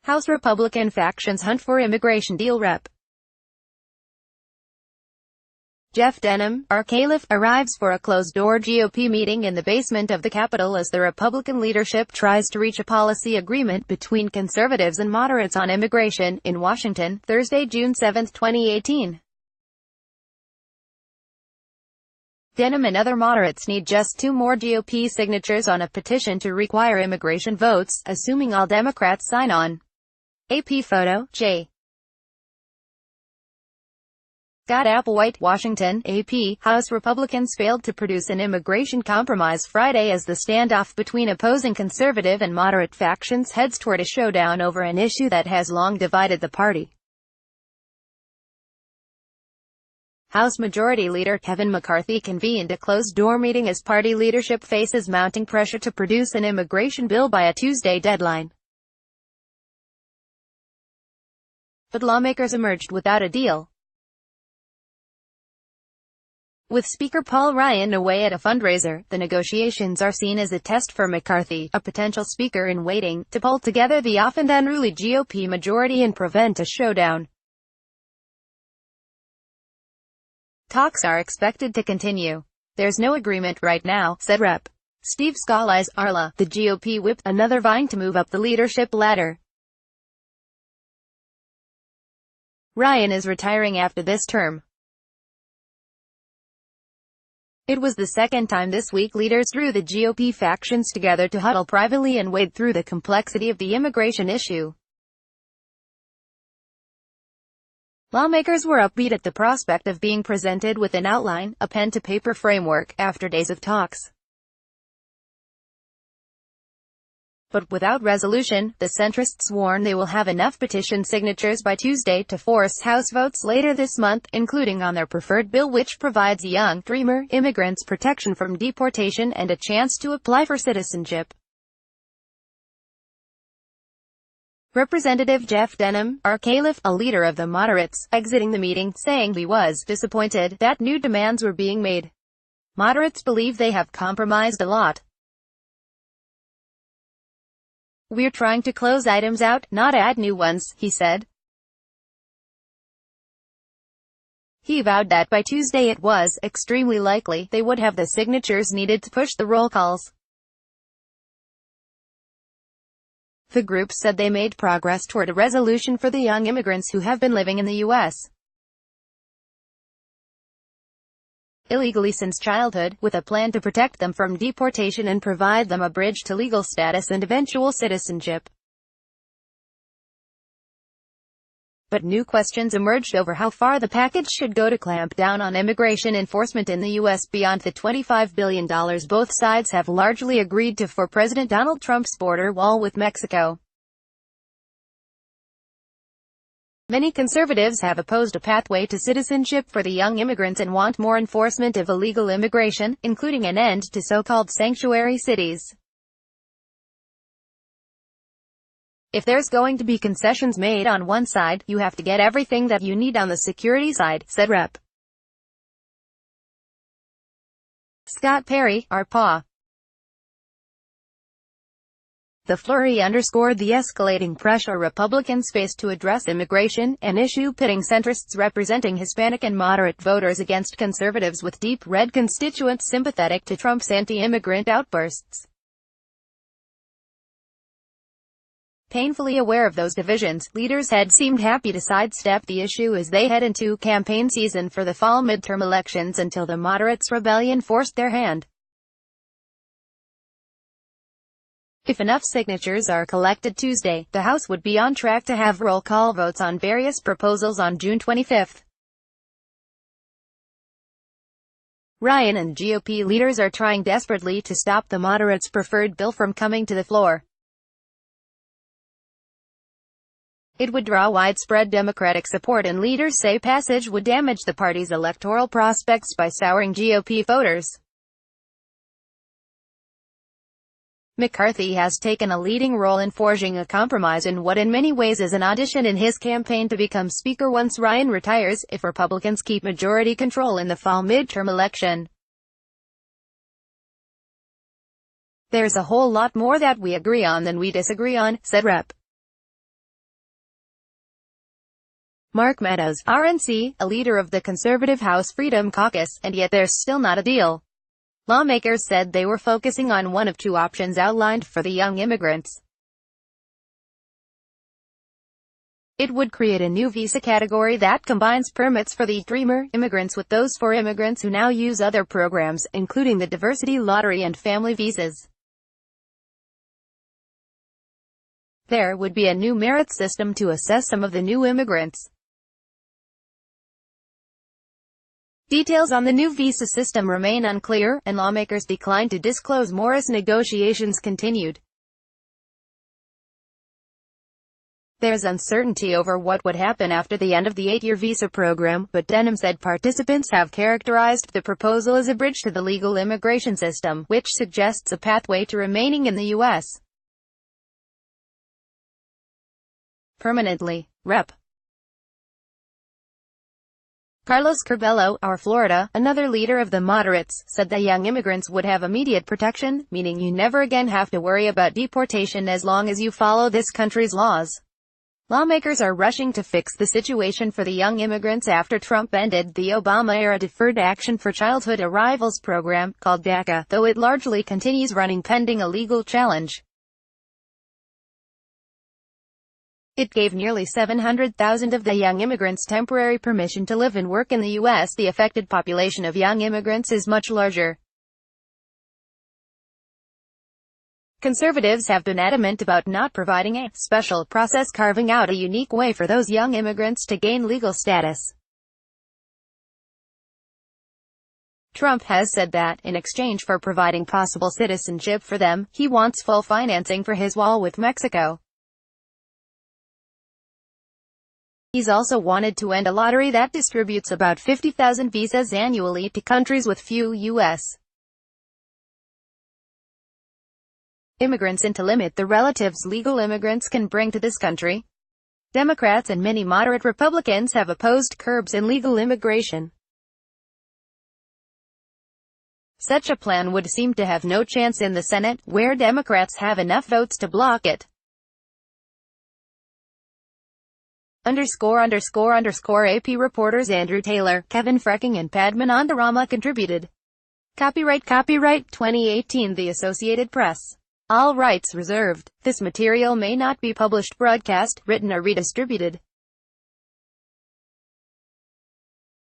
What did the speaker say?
House Republican factions hunt for immigration deal. Rep. Jeff Denham, R. Calif, arrives for a closed-door GOP meeting in the basement of the Capitol as the Republican leadership tries to reach a policy agreement between conservatives and moderates on immigration, in Washington, Thursday, June 7, 2018. Denham and other moderates need just 2 more GOP signatures on a petition to require immigration votes, assuming all Democrats sign on. AP photo, J. Scott Applewhite, Washington, AP. House Republicans failed to produce an immigration compromise Friday as the standoff between opposing conservative and moderate factions heads toward a showdown over an issue that has long divided the party. House Majority Leader Kevin McCarthy convened a closed-door meeting as party leadership faces mounting pressure to produce an immigration bill by a Tuesday deadline. But lawmakers emerged without a deal. With Speaker Paul Ryan away at a fundraiser, the negotiations are seen as a test for McCarthy, a potential speaker in waiting, to pull together the often unruly GOP majority and prevent a showdown. Talks are expected to continue. "There's no agreement right now," said Rep. Steve Scalise, the GOP whip, another vying to move up the leadership ladder. Ryan is retiring after this term. It was the second time this week leaders drew the GOP factions together to huddle privately and wade through the complexity of the immigration issue. Lawmakers were upbeat at the prospect of being presented with an outline, a pen-to-paper framework, after days of talks. But without resolution, the centrists warn they will have enough petition signatures by Tuesday to force House votes later this month, including on their preferred bill which provides young, dreamer immigrants protection from deportation and a chance to apply for citizenship. Representative Jeff Denham, R. Calif, a leader of the moderates, exiting the meeting, saying he was disappointed that new demands were being made. Moderates believe they have compromised a lot. "We're trying to close items out, not add new ones," he said. He vowed that by Tuesday it was extremely likely they would have the signatures needed to push the roll calls. The group said they made progress toward a resolution for the young immigrants who have been living in the U.S. illegally since childhood, with a plan to protect them from deportation and provide them a bridge to legal status and eventual citizenship. But new questions emerged over how far the package should go to clamp down on immigration enforcement in the U.S. beyond the $25 billion both sides have largely agreed to for President Donald Trump's border wall with Mexico. Many conservatives have opposed a pathway to citizenship for the young immigrants and want more enforcement of illegal immigration, including an end to so-called sanctuary cities. "If there's going to be concessions made on one side, you have to get everything that you need on the security side," said Rep. Scott Perry, R-PA. The flurry underscored the escalating pressure Republicans face to address immigration, an issue pitting centrists representing Hispanic and moderate voters against conservatives with deep red constituents sympathetic to Trump's anti-immigrant outbursts. Painfully aware of those divisions, leaders had seemed happy to sidestep the issue as they head into campaign season for the fall midterm elections until the moderates' rebellion forced their hand. If enough signatures are collected Tuesday, the House would be on track to have roll call votes on various proposals on June 25. Ryan and GOP leaders are trying desperately to stop the moderates' preferred bill from coming to the floor. It would draw widespread Democratic support and leaders say passage would damage the party's electoral prospects by souring GOP voters. McCarthy has taken a leading role in forging a compromise in what in many ways is an audition in his campaign to become Speaker once Ryan retires, if Republicans keep majority control in the fall midterm election. "There's a whole lot more that we agree on than we disagree on," said Rep. Mark Meadows, RNC, a leader of the conservative House Freedom Caucus, and yet there's still not a deal. Lawmakers said they were focusing on one of two options outlined for the young immigrants. It would create a new visa category that combines permits for the Dreamer immigrants with those for immigrants who now use other programs, including the Diversity Lottery and family visas. There would be a new merit system to assess some of the new immigrants. Details on the new visa system remain unclear, and lawmakers declined to disclose more as negotiations continued. There's uncertainty over what would happen after the end of the 8-year visa program, but Denham said participants have characterized the proposal as a bridge to the legal immigration system, which suggests a pathway to remaining in the U.S. permanently. Rep. Carlos Curbelo, our Florida, another leader of the moderates, said that young immigrants would have immediate protection, meaning you never again have to worry about deportation as long as you follow this country's laws. Lawmakers are rushing to fix the situation for the young immigrants after Trump ended the Obama-era Deferred Action for Childhood Arrivals program, called DACA, though it largely continues running pending a legal challenge. It gave nearly 700,000 of the young immigrants temporary permission to live and work in the U.S. The affected population of young immigrants is much larger. Conservatives have been adamant about not providing a special process carving out a unique way for those young immigrants to gain legal status. Trump has said that, in exchange for providing possible citizenship for them, he wants full financing for his wall with Mexico. He's also wanted to end a lottery that distributes about 50,000 visas annually to countries with few U.S. immigrants and to limit the relatives legal immigrants can bring to this country. Democrats and many moderate Republicans have opposed curbs in legal immigration. Such a plan would seem to have no chance in the Senate, where Democrats have enough votes to block it. ____ AP reporters Andrew Taylor, Kevin Frecking and Padman Andarama contributed. Copyright 2018 The Associated Press. All rights reserved. This material may not be published, broadcast, written or redistributed.